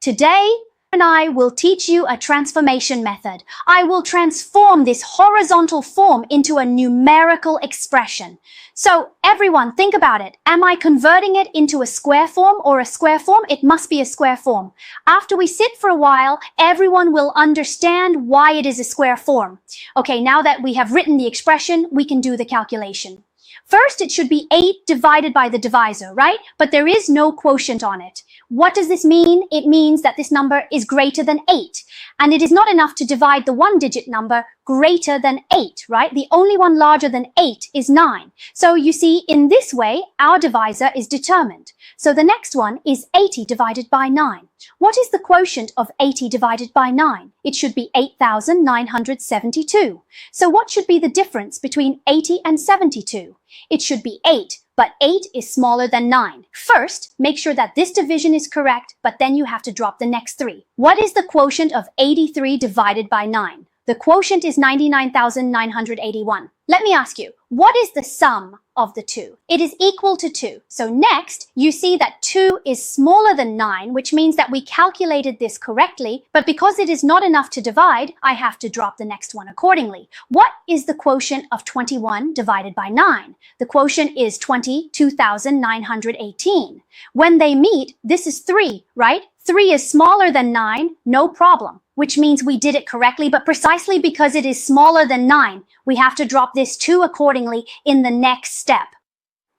Today, I will teach you a transformation method. I will transform this horizontal form into a numerical expression. So everyone, think about it. Am I converting it into a square form or a square form? It must be a square form. After we sit for a while, everyone will understand why it is a square form. Okay, now that we have written the expression, we can do the calculation. First, it should be 8 divided by the divisor, right? But there is no quotient on it. What does this mean? It means that this number is greater than 8. And it is not enough to divide the one-digit number greater than 8, right? The only one larger than 8 is 9. So you see, in this way, our divisor is determined. So the next one is 80 divided by 9. What is the quotient of 80 divided by 9? It should be 8,972. So what should be the difference between 80 and 72? It should be 8, but 8 is smaller than 9. First, make sure that this division is correct, but then you have to drop the next 3. What is the quotient of 83 divided by 9? The quotient is 99,981. Let me ask you, what is the sum of the two? It is equal to 2. So next, you see that 2 is smaller than 9, which means that we calculated this correctly, but because it is not enough to divide, I have to drop the next one accordingly. What is the quotient of 21 divided by 9? The quotient is 22,918. When they meet, this is 3, right? 3 is smaller than 9, no problem, which means we did it correctly, but precisely because it is smaller than 9, we have to drop this 2 accordingly in the next step.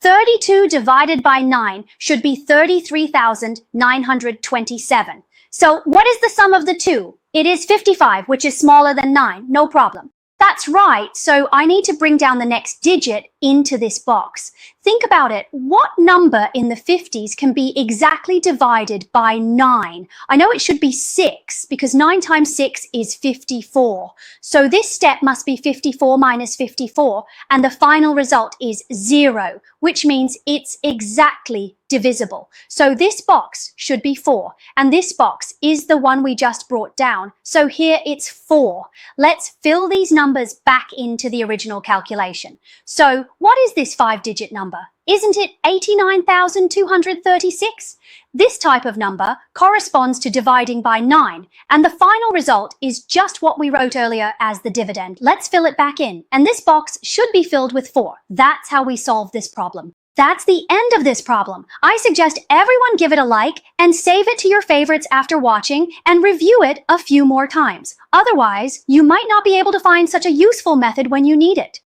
32 divided by 9 should be 33,927. So what is the sum of the two? It is 55, which is smaller than 9, no problem. That's right, so I need to bring down the next digit into this box. Think about it. What number in the 50s can be exactly divided by 9? I know it should be 6, because 9 times 6 is 54. So this step must be 54 minus 54, and the final result is 0, which means it's exactly divisible. So this box should be 4, and this box is the one we just brought down. So here it's 4. Let's fill these numbers back into the original calculation. So what is this 5-digit number? Isn't it 89,236? This type of number corresponds to dividing by 9, and the final result is just what we wrote earlier as the dividend. Let's fill it back in, and this box should be filled with 4. That's how we solve this problem. That's the end of this problem. I suggest everyone give it a like and save it to your favorites after watching and review it a few more times. Otherwise, you might not be able to find such a useful method when you need it.